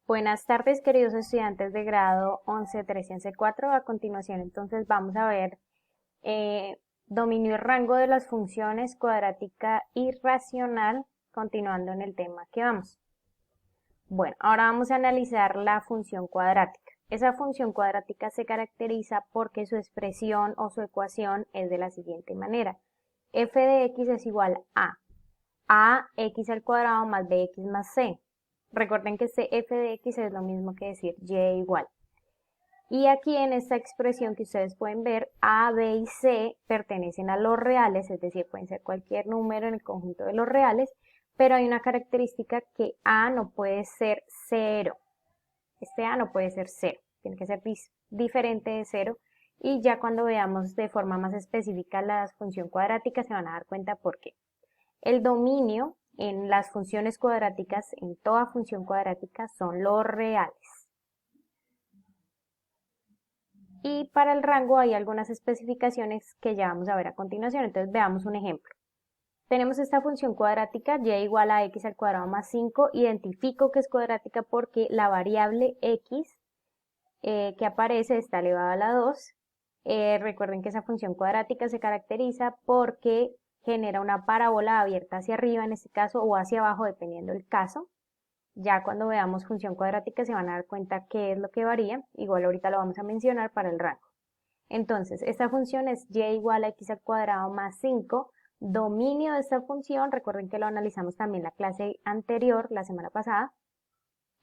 Buenas tardes, queridos estudiantes de grado 11, 13 y 11.4. A continuación, entonces, vamos a ver dominio y rango de las funciones cuadrática y racional, continuando en el tema que vamos. Bueno, ahora vamos a analizar la función cuadrática. Esa función cuadrática se caracteriza porque su expresión o su ecuación es de la siguiente manera. F de x es igual a x al cuadrado más bx más c. Recuerden que este f de x es lo mismo que decir y igual. Y aquí en esta expresión que ustedes pueden ver, a, b y c pertenecen a los reales, es decir, pueden ser cualquier número en el conjunto de los reales, pero hay una característica que a no puede ser 0. Este a no puede ser 0, tiene que ser diferente de 0. Y ya cuando veamos de forma más específica la función cuadrática se van a dar cuenta por qué. El dominio en las funciones cuadráticas, en toda función cuadrática, son los reales. Y para el rango hay algunas especificaciones que ya vamos a ver a continuación. Entonces veamos un ejemplo. Tenemos esta función cuadrática, y igual a x al cuadrado más 5. Identifico que es cuadrática porque la variable x que aparece está elevada a la 2. Recuerden que esa función cuadrática se caracteriza porque genera una parábola abierta hacia arriba en este caso o hacia abajo dependiendo del caso. Ya cuando veamos función cuadrática se van a dar cuenta qué es lo que varía. Igual ahorita lo vamos a mencionar para el rango. Entonces, esta función es y igual a x al cuadrado más 5. Dominio de esta función, recuerden que lo analizamos también en la clase anterior, la semana pasada.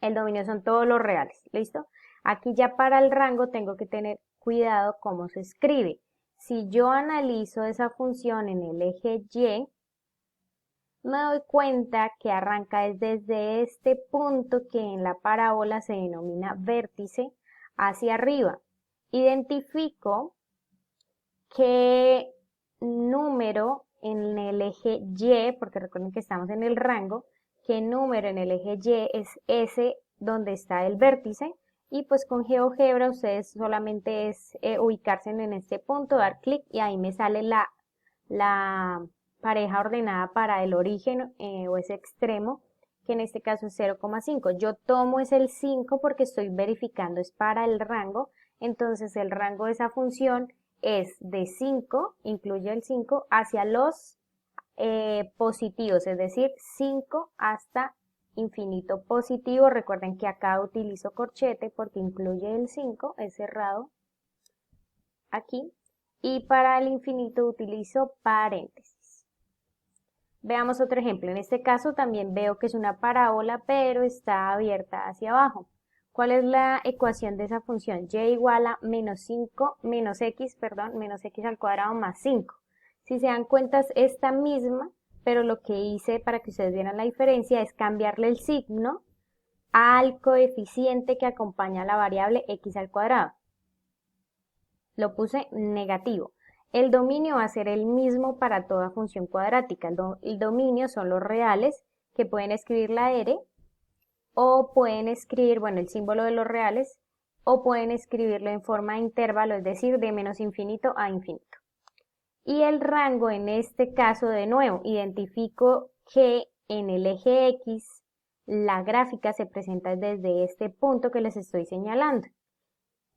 El dominio son todos los reales, ¿listo? Aquí ya para el rango tengo que tener cuidado cómo se escribe. Si yo analizo esa función en el eje Y, me doy cuenta que arranca desde este punto que en la parábola se denomina vértice hacia arriba. Identifico qué número en el eje Y, porque recuerden que estamos en el rango, qué número en el eje Y es ese donde está el vértice. Y pues con GeoGebra ustedes solamente es ubicarse en este punto, dar clic y ahí me sale la pareja ordenada para el origen o ese extremo, que en este caso es 0,5. Yo tomo es el 5 porque estoy verificando, es para el rango, entonces el rango de esa función es de 5, incluye el 5, hacia los positivos, es decir, 5 hasta infinito positivo. Recuerden que acá utilizo corchete porque incluye el 5, es cerrado aquí, y para el infinito utilizo paréntesis. Veamos otro ejemplo. En este caso también veo que es una parábola, pero está abierta hacia abajo. ¿Cuál es la ecuación de esa función? Y igual a menos x al cuadrado más 5. Si se dan cuenta es esta misma, pero lo que hice para que ustedes vieran la diferencia es cambiarle el signo al coeficiente que acompaña a la variable x al cuadrado. Lo puse negativo. El dominio va a ser el mismo para toda función cuadrática. El dominio son los reales, que pueden escribir la R, o pueden escribir, bueno, el símbolo de los reales, o pueden escribirlo en forma de intervalo, es decir, de menos infinito a infinito. Y el rango en este caso, de nuevo, identifico que en el eje X la gráfica se presenta desde este punto que les estoy señalando.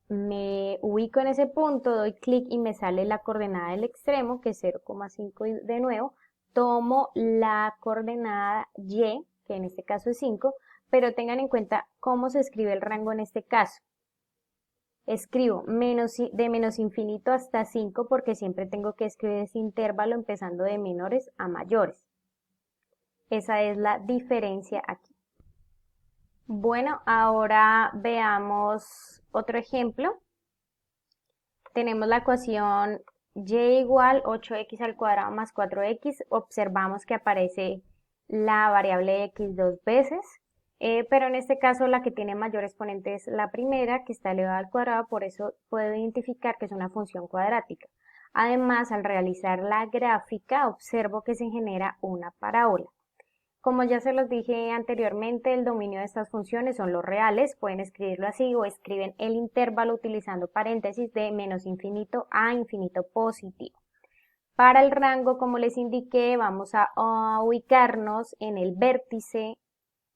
Me ubico en ese punto, doy clic y me sale la coordenada del extremo, que es 0,5 y de nuevo, tomo la coordenada Y, que en este caso es 5, pero tengan en cuenta cómo se escribe el rango en este caso. Escribo de menos infinito hasta 5 porque siempre tengo que escribir ese intervalo empezando de menores a mayores. Esa es la diferencia aquí. Bueno, ahora veamos otro ejemplo. Tenemos la ecuación y igual 8x al cuadrado más 4x. Observamos que aparece la variable x dos veces, pero en este caso la que tiene mayor exponente es la primera, que está elevada al cuadrado, por eso puedo identificar que es una función cuadrática. Además, al realizar la gráfica, observo que se genera una parábola. Como ya se los dije anteriormente, el dominio de estas funciones son los reales, pueden escribirlo así o escriben el intervalo utilizando paréntesis de menos infinito a infinito positivo. Para el rango, como les indiqué, vamos a ubicarnos en el vértice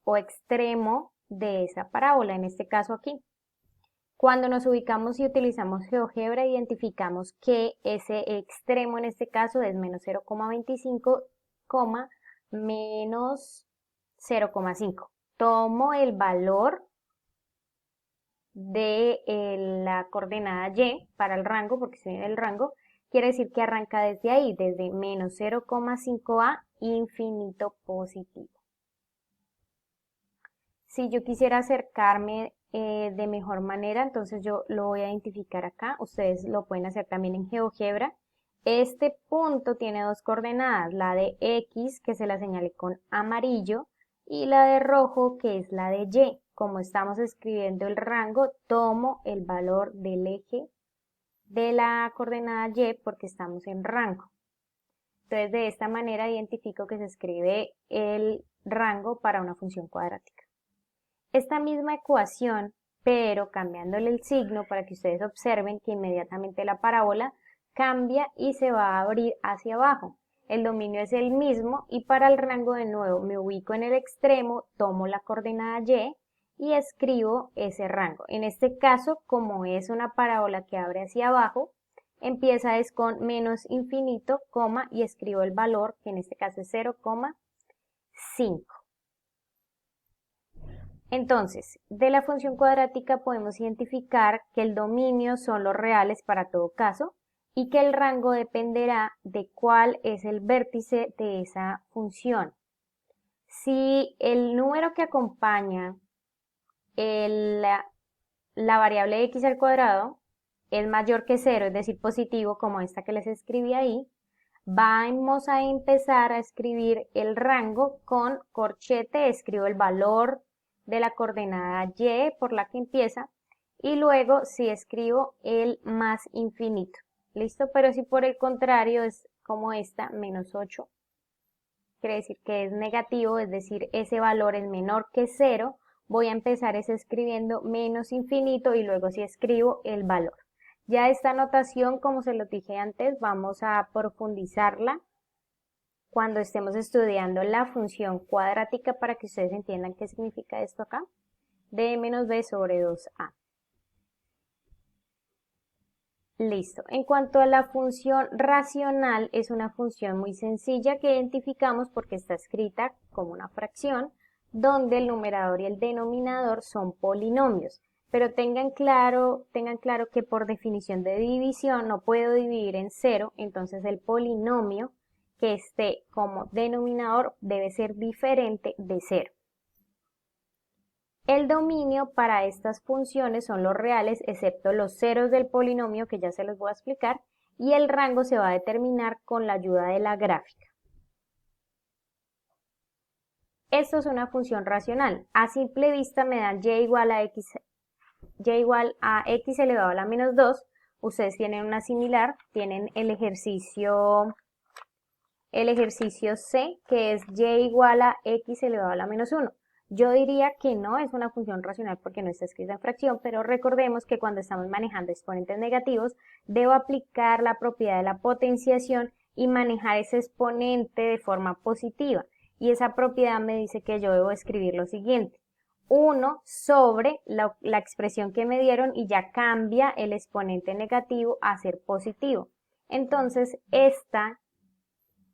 o extremo de esa parábola, en este caso aquí. Cuando nos ubicamos y utilizamos GeoGebra, identificamos que ese extremo en este caso es menos 0,25, menos 0,5. Tomo el valor de la coordenada Y para el rango, porque estoy en el rango, quiere decir que arranca desde ahí, desde menos 0,5a infinito positivo. Si yo quisiera acercarme de mejor manera, entonces yo lo voy a identificar acá. Ustedes lo pueden hacer también en GeoGebra. Este punto tiene dos coordenadas, la de X, que se la señalé con amarillo, y la de rojo, que es la de Y. Como estamos escribiendo el rango, tomo el valor del eje de la coordenada Y porque estamos en rango. Entonces, de esta manera identifico que se escribe el rango para una función cuadrática. Esta misma ecuación, pero cambiándole el signo para que ustedes observen que inmediatamente la parábola cambia y se va a abrir hacia abajo. El dominio es el mismo y para el rango de nuevo me ubico en el extremo, tomo la coordenada Y y escribo ese rango. En este caso, como es una parábola que abre hacia abajo, empieza es con menos infinito, coma, y escribo el valor, que en este caso es 0,5. Entonces, de la función cuadrática podemos identificar que el dominio son los reales para todo caso y que el rango dependerá de cuál es el vértice de esa función. Si el número que acompaña la variable x al cuadrado es mayor que 0, es decir, positivo, como esta que les escribí ahí, vamos a empezar a escribir el rango con corchete, escribo el valor de la coordenada Y por la que empieza y luego si escribo el más infinito. ¿Listo? Pero si por el contrario es como esta, menos 8, quiere decir que es negativo, es decir, ese valor es menor que 0, voy a empezar escribiendo menos infinito y luego si escribo el valor. Ya esta notación, como se lo dije antes, vamos a profundizarla cuando estemos estudiando la función cuadrática para que ustedes entiendan qué significa esto acá. D menos B sobre 2A. Listo. En cuanto a la función racional, es una función muy sencilla que identificamos porque está escrita como una fracción, donde el numerador y el denominador son polinomios. Pero tengan claro que por definición de división no puedo dividir en 0, entonces el polinomio que esté como denominador debe ser diferente de 0. El dominio para estas funciones son los reales, excepto los ceros del polinomio, que ya se los voy a explicar, y el rango se va a determinar con la ayuda de la gráfica. Esto es una función racional. A simple vista me dan y igual a x elevado a la menos 2. Ustedes tienen una similar, tienen el ejercicio C, que es y igual a x elevado a la menos 1. Yo diría que no es una función racional porque no está escrita en fracción, pero recordemos que cuando estamos manejando exponentes negativos, debo aplicar la propiedad de la potenciación y manejar ese exponente de forma positiva. Y esa propiedad me dice que yo debo escribir lo siguiente. 1 sobre la expresión que me dieron y ya cambia el exponente negativo a ser positivo. Entonces, esta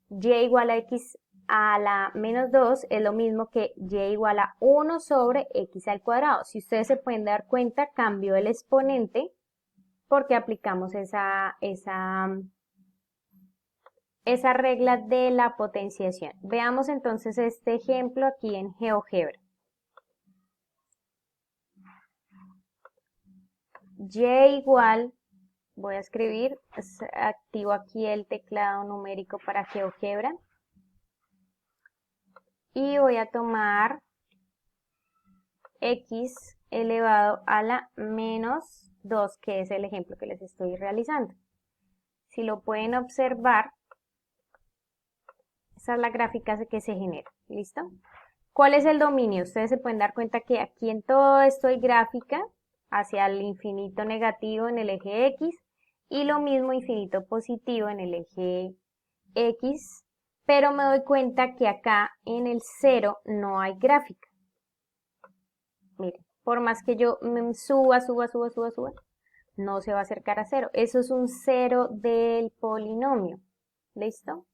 y igual a x a la menos 2 es lo mismo que y igual a 1 sobre x al cuadrado. Si ustedes se pueden dar cuenta, cambió el exponente porque aplicamos esa regla de la potenciación. Veamos entonces este ejemplo aquí en GeoGebra. Y igual, voy a escribir, activo aquí el teclado numérico para GeoGebra. Y voy a tomar x elevado a la menos 2, que es el ejemplo que les estoy realizando. Si lo pueden observar, esa es la gráfica que se genera. ¿Listo? ¿Cuál es el dominio? Ustedes se pueden dar cuenta que aquí en todo esto hay gráfica hacia el infinito negativo en el eje X y lo mismo infinito positivo en el eje X, pero me doy cuenta que acá en el 0 no hay gráfica. Miren, por más que yo suba, no se va a acercar a cero. Eso es un cero del polinomio. ¿Listo?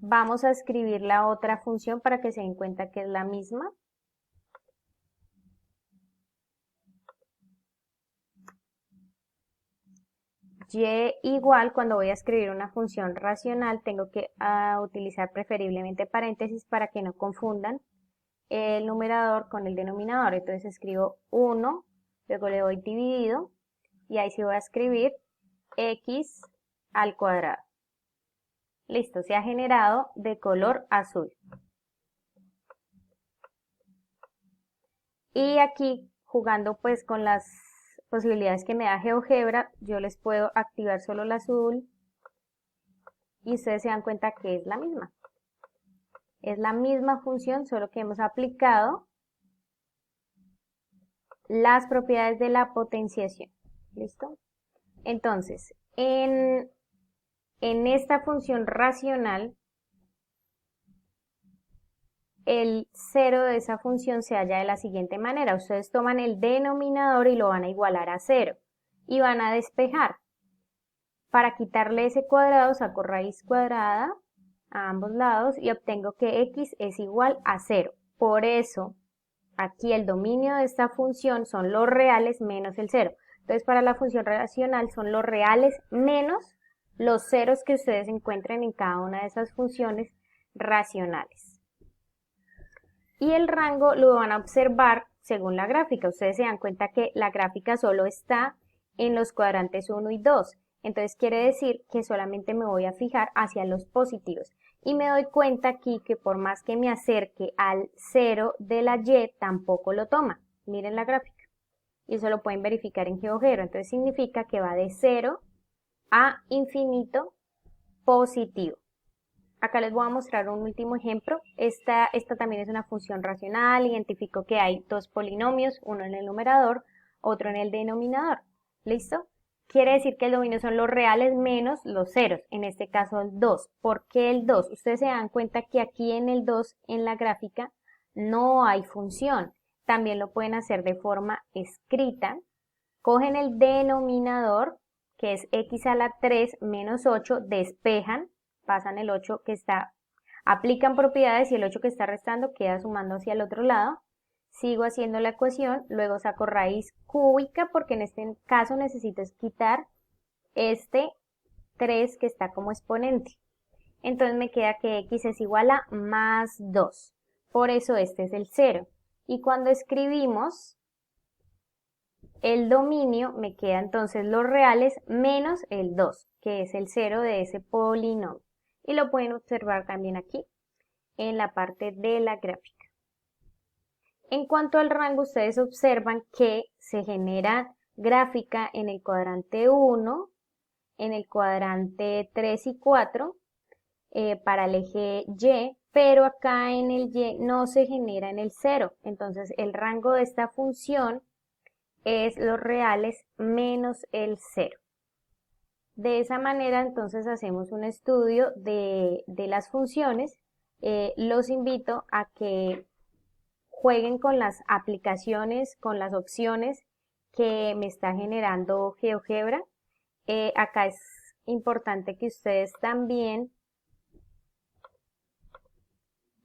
Vamos a escribir la otra función para que se den cuenta que es la misma. Y igual, cuando voy a escribir una función racional, tengo que utilizar preferiblemente paréntesis para que no confundan el numerador con el denominador. Entonces escribo 1, luego le doy dividido, y ahí sí voy a escribir x al cuadrado. Listo, se ha generado de color azul. Y aquí, jugando pues con las posibilidades que me da GeoGebra, yo les puedo activar solo el azul y ustedes se dan cuenta que es la misma. Es la misma función, solo que hemos aplicado las propiedades de la potenciación. ¿Listo? Entonces, en esta función racional, el cero de esa función se halla de la siguiente manera. Ustedes toman el denominador y lo van a igualar a cero y van a despejar. Para quitarle ese cuadrado saco raíz cuadrada a ambos lados y obtengo que x es igual a 0. Por eso, aquí el dominio de esta función son los reales menos el 0. Entonces, para la función racional son los reales menos los ceros que ustedes encuentren en cada una de esas funciones racionales. Y el rango lo van a observar según la gráfica. Ustedes se dan cuenta que la gráfica solo está en los cuadrantes 1 y 2. Entonces quiere decir que solamente me voy a fijar hacia los positivos. Y me doy cuenta aquí que por más que me acerque al 0 de la y, tampoco lo toma. Miren la gráfica. Y eso lo pueden verificar en GeoGebra. Entonces significa que va de 0 a infinito positivo. Acá les voy a mostrar un último ejemplo. Esta también es una función racional. Identifico que hay dos polinomios, uno en el numerador, otro en el denominador. ¿Listo? Quiere decir que el dominio son los reales menos los ceros, en este caso el 2. ¿Por qué el 2? Ustedes se dan cuenta que aquí en el 2, en la gráfica, no hay función. También lo pueden hacer de forma escrita. Cogen el denominador, que es x a la 3 menos 8, despejan, pasan el 8 que está, aplican propiedades y el 8 que está restando queda sumando hacia el otro lado. Sigo haciendo la ecuación, luego saco raíz cúbica porque en este caso necesito quitar este 3 que está como exponente. Entonces me queda que x es igual a más 2. Por eso este es el 0. Y cuando escribimos el dominio, me queda entonces los reales menos el 2, que es el 0 de ese polinomio. Y lo pueden observar también aquí, en la parte de la gráfica. En cuanto al rango, ustedes observan que se genera gráfica en el cuadrante 1, en el cuadrante 3 y 4, para el eje Y, pero acá en el Y no se genera en el 0. Entonces, el rango de esta función es los reales menos el 0. De esa manera, entonces, hacemos un estudio de las funciones. Los invito a que jueguen con las aplicaciones, con las opciones que me está generando GeoGebra. Acá es importante que ustedes también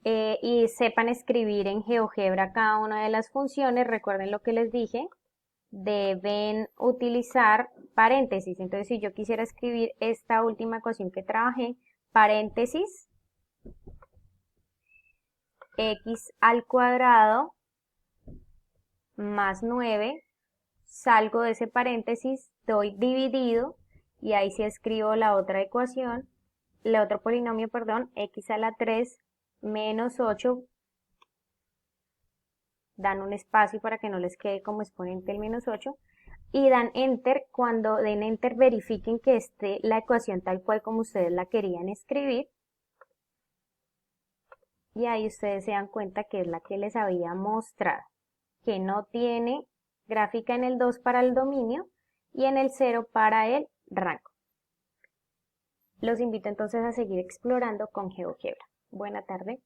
y sepan escribir en GeoGebra cada una de las funciones. Recuerden lo que les dije, deben utilizar paréntesis. Entonces, si yo quisiera escribir esta última ecuación que trabajé, paréntesis, x al cuadrado más 9, salgo de ese paréntesis, doy dividido y ahí sí escribo la otra ecuación, el otro polinomio, perdón, x a la 3 menos 8, dan un espacio para que no les quede como exponente el menos 8 y dan enter. Cuando den enter verifiquen que esté la ecuación tal cual como ustedes la querían escribir y ahí ustedes se dan cuenta que es la que les había mostrado, que no tiene gráfica en el 2 para el dominio y en el 0 para el rango. Los invito entonces a seguir explorando con GeoGebra. Buena tarde.